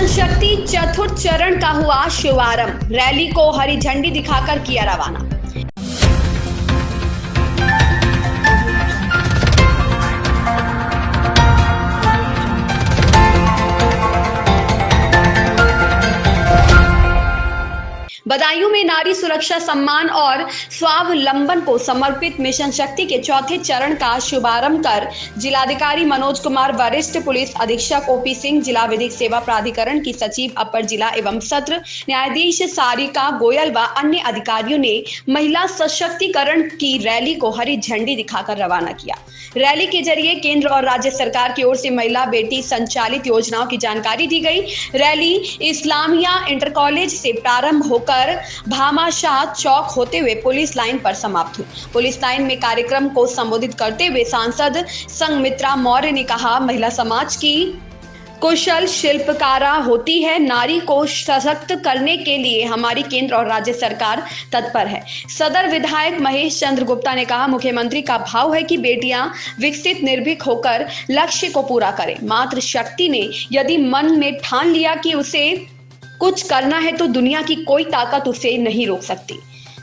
Mission शक्ति चतुर्थ चरण का हुआ शुभारंभ। रैली को हरी झंडी दिखाकर किया रवाना। बदायूं में नारी सुरक्षा सम्मान और स्वावलंबन को समर्पित मिशन शक्ति के चौथे चरण का शुभारंभ कर जिलाधिकारी मनोज कुमार, वरिष्ठ पुलिस अधीक्षक ओपी सिंह, जिला विधिक सेवा प्राधिकरण की सचिव अपर जिला एवं सत्र न्यायाधीश सारिका गोयल व अन्य अधिकारियों ने महिला सशक्तिकरण की रैली को हरी झंडी दिखाकर रवाना किया। रैली के जरिए केंद्र और राज्य सरकार की ओर से महिला बेटी संचालित योजनाओं की जानकारी दी गई। रैली इस्लामिया इंटर कॉलेज से प्रारंभ होकर भामाशाह चौक होते हुए पुलिस लाइन पर समाप्त हुई। पुलिस लाइन में कार्यक्रम को संबोधित करते हुए सांसद संघमित्रा मौर्य ने कहा, महिला समाज की कुशल शिल्पकारा होती है। नारी को सशक्त करने के लिए हमारी केंद्र और राज्य सरकार तत्पर है। सदर विधायक महेश चंद्र गुप्ता ने कहा, मुख्यमंत्री का भाव है कि बेटियां विकसित निर्भीक होकर लक्ष्य को पूरा करें। मातृ शक्ति ने यदि मन में ठान लिया कि उसे कुछ करना है तो दुनिया की कोई ताकत उसे नहीं रोक सकती।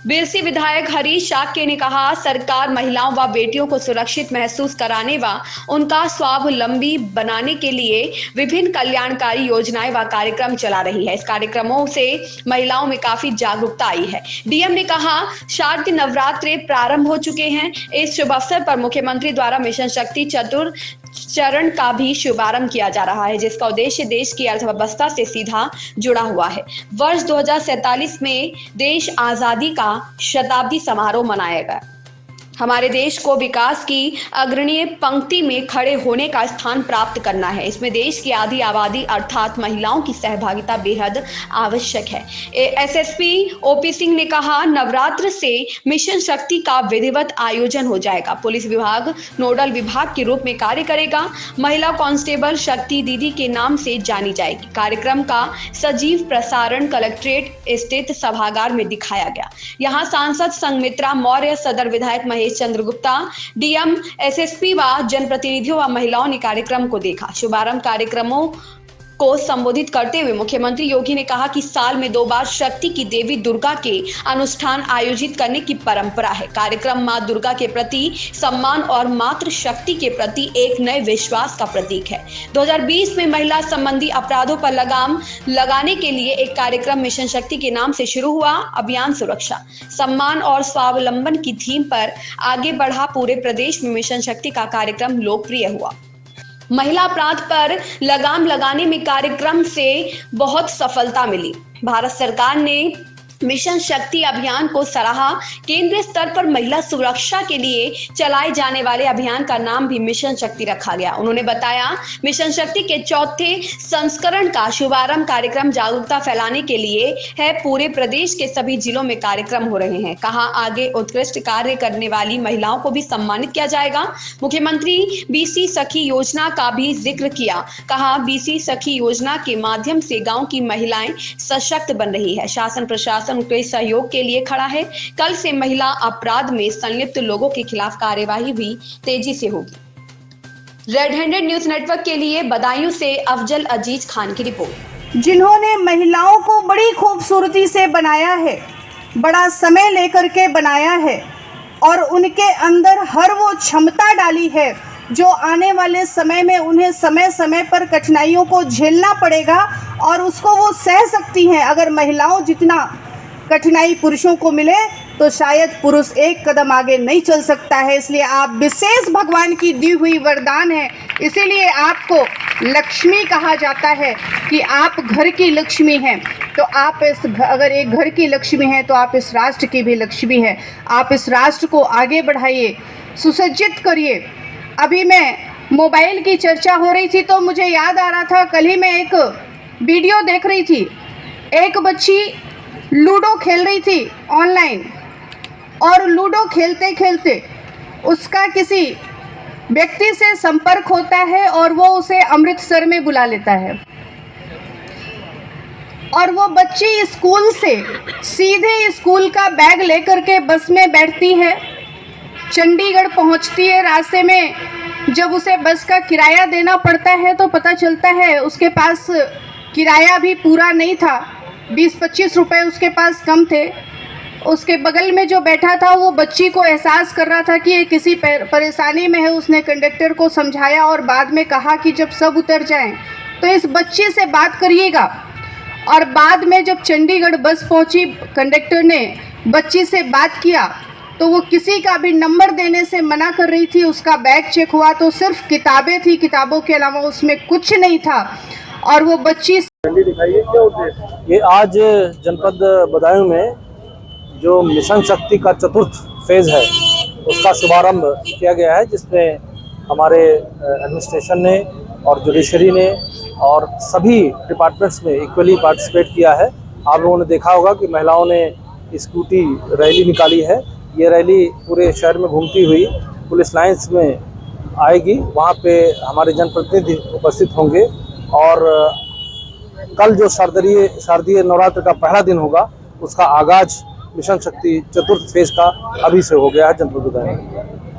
बिरसी विधायक हरीश शाक्य ने कहा, सरकार महिलाओं व बेटियों को सुरक्षित महसूस कराने व उनका स्वावलंबी बनाने के लिए विभिन्न कल्याणकारी योजनाएं व कार्यक्रम चला रही है। इस कार्यक्रमों से महिलाओं में काफी जागरूकता आई है। डीएम ने कहा, शारदीय नवरात्रे प्रारंभ हो चुके हैं। इस शुभ अवसर पर मुख्यमंत्री द्वारा मिशन शक्ति चतुर्थ चरण का भी शुभारंभ किया जा रहा है, जिसका उद्देश्य देश की अर्थव्यवस्था से सीधा जुड़ा हुआ है। वर्ष 2047 में देश आजादी का शताब्दी समारोह मनाएगा। हमारे देश को विकास की अग्रणीय पंक्ति में खड़े होने का स्थान प्राप्त करना है। इसमें देश की आधी आबादी अर्थात महिलाओं की सहभागिता बेहद आवश्यक है। एसएसपी ओपी सिंह ने कहा, नवरात्र से मिशन शक्ति का विधिवत आयोजन हो जाएगा। पुलिस विभाग नोडल विभाग के रूप में कार्य करेगा। महिला कांस्टेबल शक्ति दीदी के नाम से जानी जाएगी। कार्यक्रम का सजीव प्रसारण कलेक्ट्रेट स्थित सभागार में दिखाया गया। यहाँ सांसद संघमित्रा मौर्य, सदर विधायक महेश चंद्र गुप्ता, डीएम, एसएसपी व जनप्रतिनिधियों व महिलाओं ने कार्यक्रम को देखा। शुभारंभ कार्यक्रमों को संबोधित करते हुए मुख्यमंत्री योगी ने कहा कि साल में 2 बार शक्ति की देवी दुर्गा के अनुष्ठान आयोजित करने की परंपरा है। कार्यक्रम मां दुर्गा के प्रति सम्मान और मातृ शक्ति के प्रति एक नए विश्वास का प्रतीक है। 2020 में महिला संबंधी अपराधों पर लगाम लगाने के लिए एक कार्यक्रम मिशन शक्ति के नाम से शुरू हुआ। अभियान सुरक्षा, सम्मान और स्वावलंबन की थीम पर आगे बढ़ा। पूरे प्रदेश में मिशन शक्ति का कार्यक्रम लोकप्रिय हुआ। महिला अपराध पर लगाम लगाने में कार्यक्रम से बहुत सफलता मिली। भारत सरकार ने मिशन शक्ति अभियान को सराहा। केंद्रीय स्तर पर महिला सुरक्षा के लिए चलाए जाने वाले अभियान का नाम भी मिशन शक्ति रखा गया। उन्होंने बताया, मिशन शक्ति के चौथे संस्करण का शुभारंभ कार्यक्रम जागरूकता फैलाने के लिए है। पूरे प्रदेश के सभी जिलों में कार्यक्रम हो रहे हैं। कहा, आगे उत्कृष्ट कार्य करने वाली महिलाओं को भी सम्मानित किया जाएगा। मुख्यमंत्री बीसी सखी योजना का भी जिक्र किया। कहा, बीसी सखी योजना के माध्यम से गाँव की महिलाएं सशक्त बन रही है। शासन प्रशासन उनके सहयोग के लिए खड़ा है। कल से महिला अपराध में संलिप्त लोगों के खिलाफ कार्यवाही भी तेजी से होगी। रेड हैंडेड न्यूज नेटवर्क के लिए बदायूं से अफजल अजीज खान की रिपोर्ट। जिन्होंने महिलाओं को बड़ी खूबसूरती से बनाया है, बड़ा समय लेकर के बनाया है और उनके अंदर हर वो क्षमता डाली है जो आने वाले समय में उन्हें समय समय पर कठिनाइयों को झेलना पड़ेगा और उसको वो सह सकती हैं। अगर महिलाओं जितना कठिनाई पुरुषों को मिले तो शायद पुरुष एक कदम आगे नहीं चल सकता है। इसलिए आप विशेष भगवान की दी हुई वरदान है। इसीलिए आपको लक्ष्मी कहा जाता है कि आप घर की लक्ष्मी हैं। तो आप अगर एक घर की लक्ष्मी हैं तो आप इस राष्ट्र की भी लक्ष्मी हैं। आप इस राष्ट्र को आगे बढ़ाइए, सुसज्जित करिए। अभी मैं मोबाइल की चर्चा हो रही थी तो मुझे याद आ रहा था, कल ही मैं एक वीडियो देख रही थी। एक बच्ची लूडो खेल रही थी ऑनलाइन और लूडो खेलते खेलते उसका किसी व्यक्ति से संपर्क होता है और वो उसे अमृतसर में बुला लेता है और वो बच्ची स्कूल से सीधे स्कूल का बैग लेकर के बस में बैठती है, चंडीगढ़ पहुंचती है। रास्ते में जब उसे बस का किराया देना पड़ता है तो पता चलता है उसके पास किराया भी पूरा नहीं था, 20-25 रुपए उसके पास कम थे। उसके बगल में जो बैठा था वो बच्ची को एहसास कर रहा था कि ये किसी परेशानी में है। उसने कंडक्टर को समझाया और बाद में कहा कि जब सब उतर जाएं तो इस बच्चे से बात करिएगा। और बाद में जब चंडीगढ़ बस पहुंची, कंडक्टर ने बच्ची से बात किया तो वो किसी का भी नंबर देने से मना कर रही थी। उसका बैग चेक हुआ तो सिर्फ किताबें थी, किताबों के अलावा उसमें कुछ नहीं था। और वो बच्ची दिखाइए क्या उद्देश्य। ये आज जनपद बदायूं में जो मिशन शक्ति का चतुर्थ फेज है उसका शुभारंभ किया गया है, जिसमें हमारे एडमिनिस्ट्रेशन ने और जुडिशरी ने और सभी डिपार्टमेंट्स में इक्वली पार्टिसिपेट किया है। आप लोगों ने देखा होगा कि महिलाओं ने स्कूटी रैली निकाली है। ये रैली पूरे शहर में घूमती हुई पुलिस लाइंस में आएगी, वहाँ पे हमारे जनप्रतिनिधि उपस्थित होंगे। और कल जो शारदीय नवरात्र का पहला दिन होगा उसका आगाज मिशन शक्ति चतुर्थ फेज का अभी से हो गया है जनपद बदायूं में।